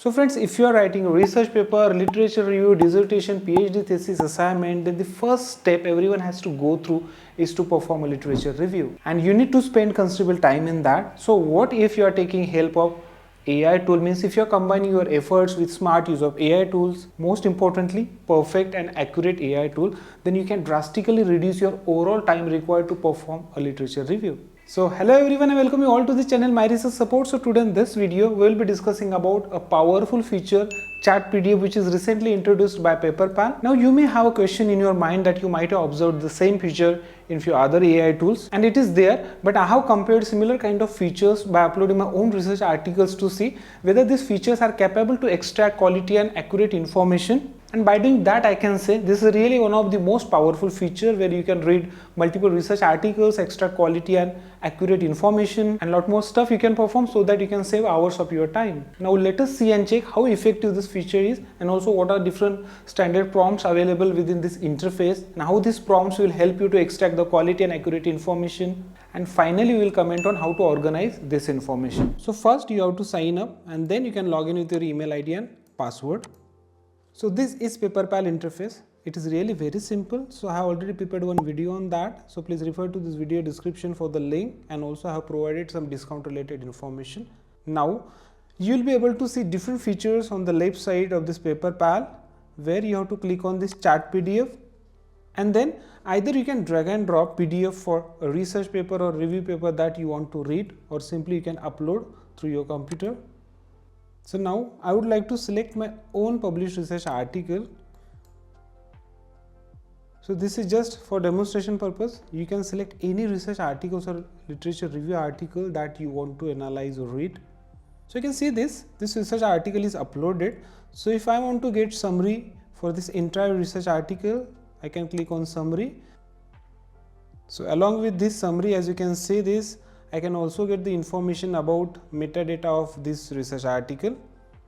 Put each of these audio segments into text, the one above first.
So friends, if you are writing a research paper, literature review, dissertation, PhD thesis, assignment, then the first step everyone has to go through is to perform a literature review. And you need to spend considerable time in that. So what if you are taking help of AI tool? Means if you are combining your efforts with smart use of AI tools, most importantly, perfect and accurate AI tool, then you can drastically reduce your overall time required to perform a literature review. So hello everyone and welcome you all to this channel, My Research Support. So today in this video we will be discussing about a powerful feature, chat PDF, which is recently introduced by Paperpal. Now you may have a question in your mind that you might have observed the same feature in few other AI tools, and it is there, but I have compared similar kind of features by uploading my own research articles to see whether these features are capable to extract quality and accurate information. And by doing that, I can say this is really one of the most powerful features where you can read multiple research articles, extract quality and accurate information, and a lot more stuff you can perform so that you can save hours of your time. Now let us see and check how effective this feature is, and also what are different standard prompts available within this interface, and how these prompts will help you to extract the quality and accurate information. And finally, we will comment on how to organize this information. So first you have to sign up, and then you can log in with your email ID and password. So this is Paperpal interface. It is really very simple. So I have already prepared one video on that. So please refer to this video description for the link, and also I have provided some discount related information. Now you will be able to see different features on the left side of this Paperpal, where you have to click on this chat PDF, and then either you can drag and drop PDF for a research paper or review paper that you want to read, or simply you can upload through your computer. So now I would like to select my own published research article. So this is just for demonstration purpose. You can select any research articles or literature review article that you want to analyze or read. So you can see this research article is uploaded. So if I want to get summary for this entire research article, I can click on summary. So along with this summary, as you can see this, I can also get the information about metadata of this research article.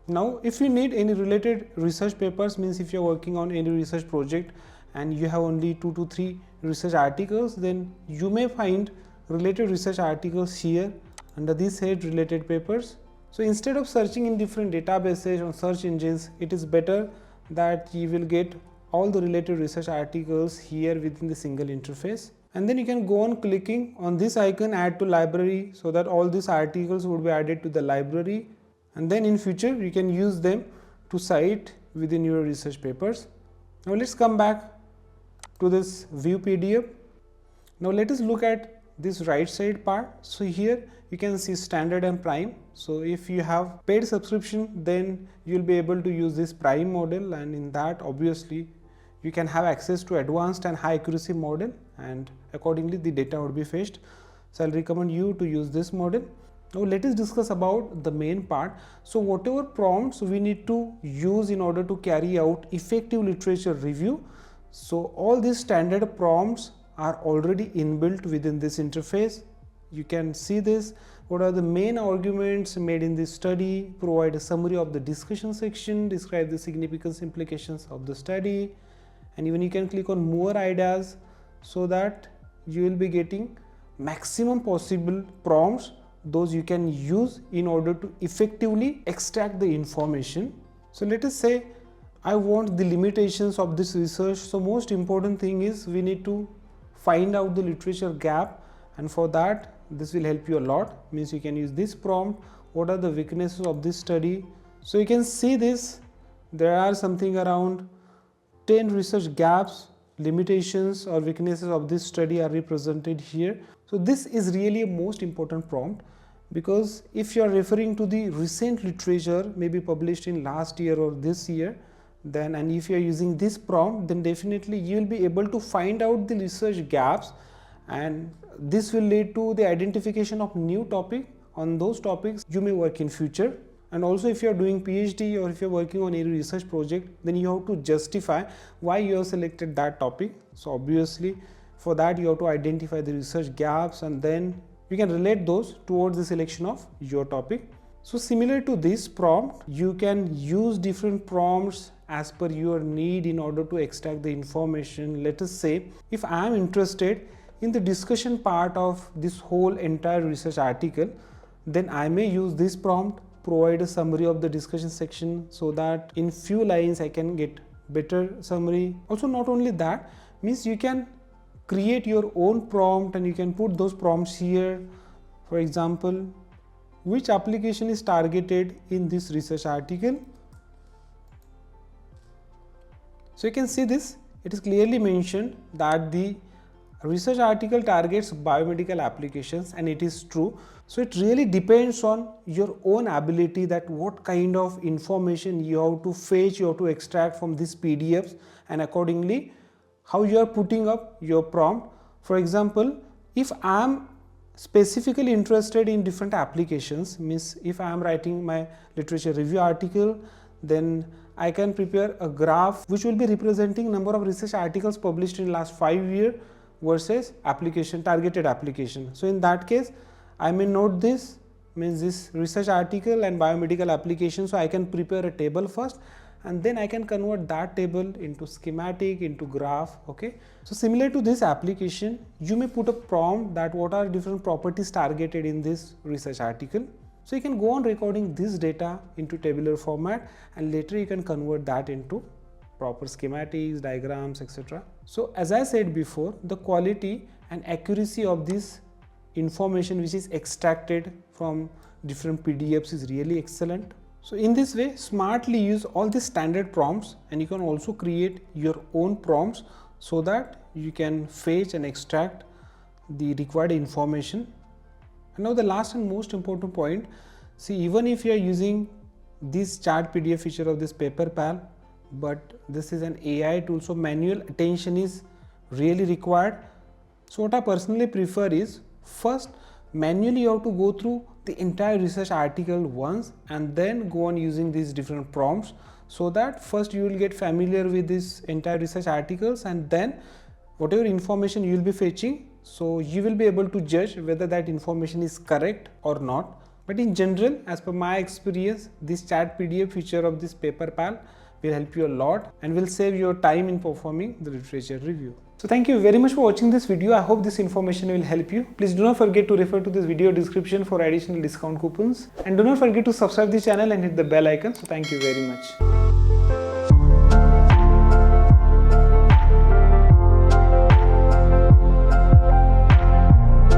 Now if you need any related research papers, means if you are working on any research project and you have only 2 to 3 research articles, then you may find related research articles here under this head, related papers. So instead of searching in different databases or search engines, it is better that you will get all the related research articles here within the single interface. And then you can go on clicking on this icon, add to library, so that all these articles would be added to the library, and then in future you can use them to cite within your research papers. Now let's come back to this view PDF. Now let us look at this right side part. So here you can see standard and prime. So if you have paid subscription, then you will be able to use this prime model, and in that obviously you can have access to advanced and high accuracy model, and accordingly the data would be fetched. So I'll recommend you to use this model. Now let us discuss about the main part. So whatever prompts we need to use in order to carry out effective literature review, so all these standard prompts are already inbuilt within this interface. You can see this. What are the main arguments made in this study? Provide a summary of the discussion section, describe the significance implications of the study, and even you can click on more ideas, so that you will be getting maximum possible prompts, those you can use in order to effectively extract the information. So let us say I want the limitations of this research. So most important thing is we need to find out the literature gap, and for that this will help you a lot. Means you can use this prompt, what are the weaknesses of this study. So you can see this, there are something around 10 research gaps, limitations or weaknesses of this study are represented here. So this is really a most important prompt, because if you are referring to the recent literature, maybe published in last year or this year, then, and if you are using this prompt, then definitely you will be able to find out the research gaps, and this will lead to the identification of new topic. On those topics you may work in future. And also if you are doing PhD or if you are working on any research project, then you have to justify why you have selected that topic. So obviously for that you have to identify the research gaps, and then you can relate those towards the selection of your topic. So similar to this prompt, you can use different prompts as per your need in order to extract the information. Let us say if I am interested in the discussion part of this whole entire research article, then I may use this prompt. provide a summary of the discussion section so that in few lines I can get better summary. Also, not only that, means you can create your own prompt and you can put those prompts here. For example, which application is targeted in this research article? So you can see this, it is clearly mentioned that the research article targets biomedical applications, and it is true. So it really depends on your own ability, that what kind of information you have to fetch, you have to extract from these PDFs, and accordingly how you are putting up your prompt. For example, if I am specifically interested in different applications, means if I am writing my literature review article, then I can prepare a graph which will be representing number of research articles published in last 5 years versus application, targeted application. So in that case, I may note this, means this research article and biomedical application. So I can prepare a table first, and then I can convert that table into schematic, into graph. Okay. So similar to this application, you may put a prompt that what are different properties targeted in this research article. So you can go on recording this data into tabular format, and later you can convert that into proper schematics, diagrams, etc. So as I said before, the quality and accuracy of this information which is extracted from different PDFs is really excellent. So in this way, smartly use all the standard prompts, and you can also create your own prompts so that you can fetch and extract the required information. And now the last and most important point, see, even if you are using this chat PDF feature of this Paperpal, but this is an AI tool, so manual attention is really required. So what I personally prefer is, first manually you have to go through the entire research article once, and then go on using these different prompts, so that first you will get familiar with this entire research articles, and then whatever information you will be fetching, so you will be able to judge whether that information is correct or not. But in general, as per my experience, this chat PDF feature of this Paperpal will help you a lot and will save your time in performing the literature review. So thank you very much for watching this video. I hope this information will help you. Please do not forget to refer to this video description for additional discount coupons, and do not forget to subscribe the channel and hit the bell icon. So thank you very much.